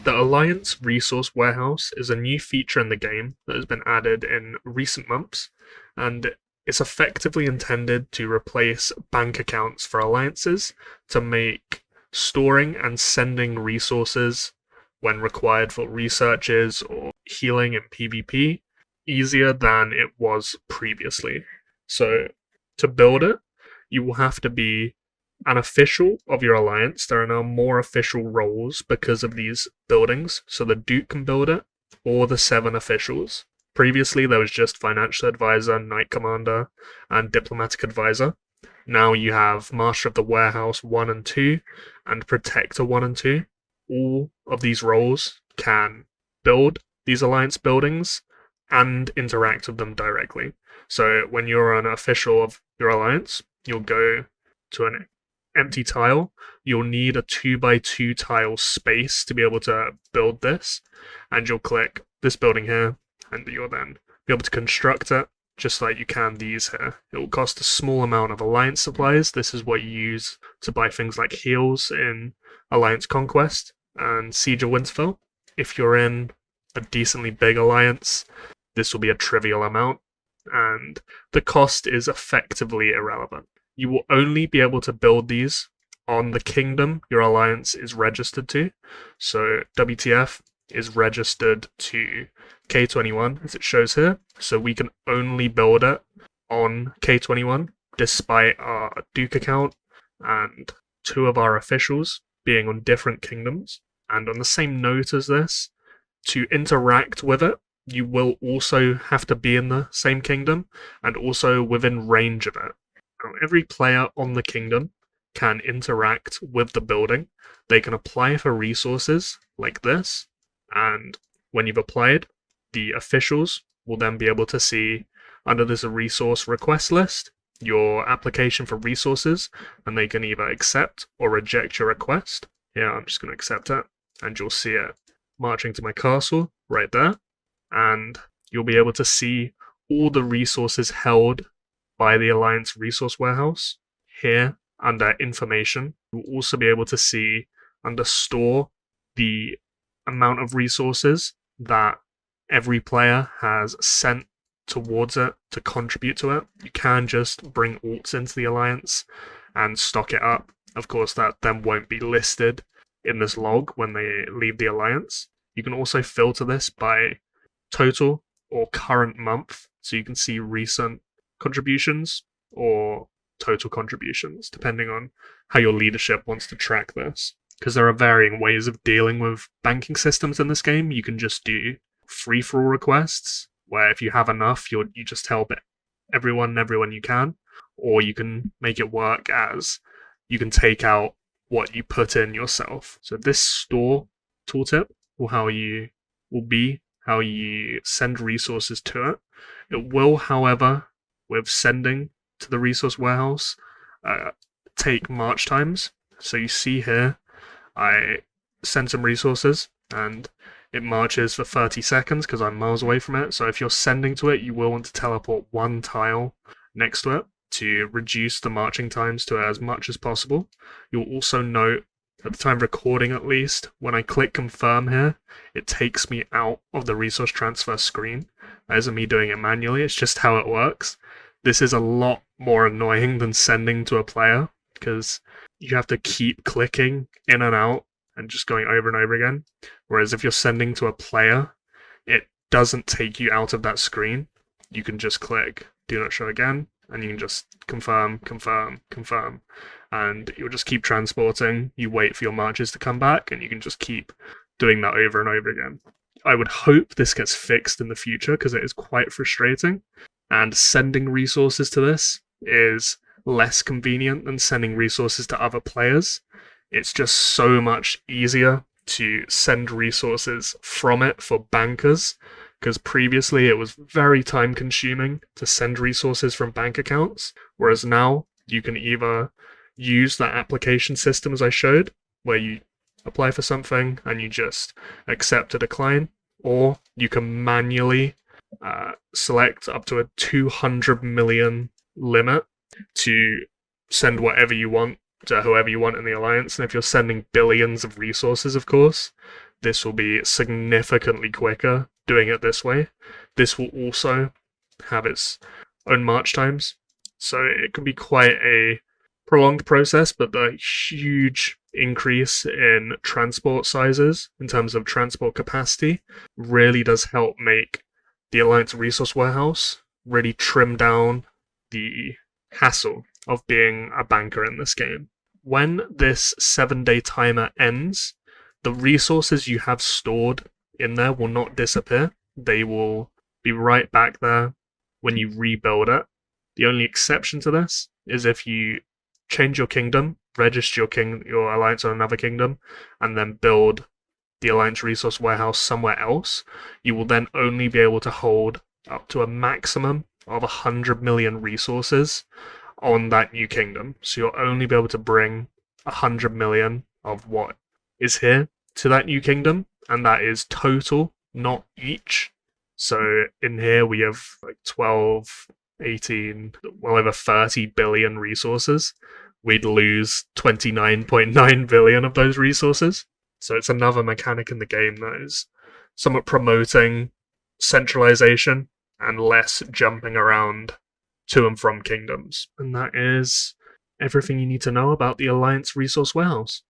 The Alliance Resource Warehouse is a new feature in the game that has been added in recent months, and it's effectively intended to replace bank accounts for alliances to make storing and sending resources when required for researches or healing in PvP easier than it was previously. So, to build it, you will have to be an official of your alliance. There are now more official roles because of these buildings, so the Duke can build it, or the 7 officials. Previously, there was just Financial Advisor, Knight Commander, and Diplomatic Advisor. Now you have Master of the Warehouse 1 and 2, and Protector 1 and 2. All of these roles can build these alliance buildings and interact with them directly. So when you're an official of your alliance, you'll go to an empty tile. You'll need a 2x2 tile space to be able to build this, and you'll click this building here, and you'll then be able to construct it just like you can these here. It will cost a small amount of alliance supplies. This is what you use to buy things like heals in Alliance Conquest and Siege of Winterfell. If you're in a decently big alliance, this will be a trivial amount, and the cost is effectively irrelevant. You will only be able to build these on the kingdom your alliance is registered to. So WTF is registered to K21, as it shows here. So we can only build it on K21, despite our Duke account and 2 of our officials being on different kingdoms. And on the same note as this, to interact with it, you will also have to be in the same kingdom and also within range of it. Every player on the kingdom can interact with the building. They can apply for resources like this, and when you've applied, the officials will then be able to see under this resource request list your application for resources, and they can either accept or reject your request. Here, I'm just going to accept it, and you'll see it marching to my castle right there, and you'll be able to see all the resources held by the Alliance Resource Warehouse. Here, under Information, you'll also be able to see under Store the amount of resources that every player has sent towards it to contribute to it. You can just bring alts into the Alliance and stock it up. Of course, that then won't be listed in this log when they leave the Alliance. You can also filter this by total or current month, so you can see recent contributions or total contributions, depending on how your leadership wants to track this. Because there are varying ways of dealing with banking systems in this game. You can just do free-for-all requests, where if you have enough, you just help everyone you can, or you can make it work as you can take out what you put in yourself. So this store tooltip will be how you send resources to it. It will, however, with sending to the resource warehouse, take march times. So you see here, I send some resources and it marches for 30 seconds because I'm miles away from it. So if you're sending to it, you will want to teleport 1 tile next to it to reduce the marching times to as much as possible. You'll also note, at the time of recording at least, when I click confirm here, it takes me out of the resource transfer screen. That isn't me doing it manually, it's just how it works. This is a lot more annoying than sending to a player, because you have to keep clicking in and out and just going over and over again. Whereas if you're sending to a player, it doesn't take you out of that screen. You can just click do not show again, and you can just confirm, and you'll just keep transporting. You wait for your marches to come back, and you can just keep doing that over and over again. I would hope this gets fixed in the future, because it is quite frustrating, and sending resources to this is less convenient than sending resources to other players. It's just so much easier to send resources from it for bankers, because previously it was very time consuming to send resources from bank accounts, whereas now you can either use that application system as I showed, where you apply for something and you just accept a decline, or you can manually select up to a 200 million limit to send whatever you want to whoever you want in the alliance. And if you're sending billions of resources, of course, this will be significantly quicker doing it this way. This will also have its own march times, so it can be quite a prolonged process, but the huge increase in transport sizes in terms of transport capacity really does help make the Alliance Resource Warehouse really trim down the hassle of being a banker in this game. When this 7-day timer ends, the resources you have stored in there will not disappear. They will be right back there when you rebuild it. The only exception to this is if you change your kingdom, register your alliance on another kingdom, and then build the Alliance Resource Warehouse somewhere else. You will then only be able to hold up to a maximum of 100 million resources on that new kingdom. So you'll only be able to bring 100 million of what is here to that new kingdom, and that is total, not each. So in here we have like 12, 18, well over 30 billion resources. We'd lose 29.9 billion of those resources. So it's another mechanic in the game that is somewhat promoting centralization and less jumping around to and from kingdoms. And that is everything you need to know about the Alliance Resource Warehouse.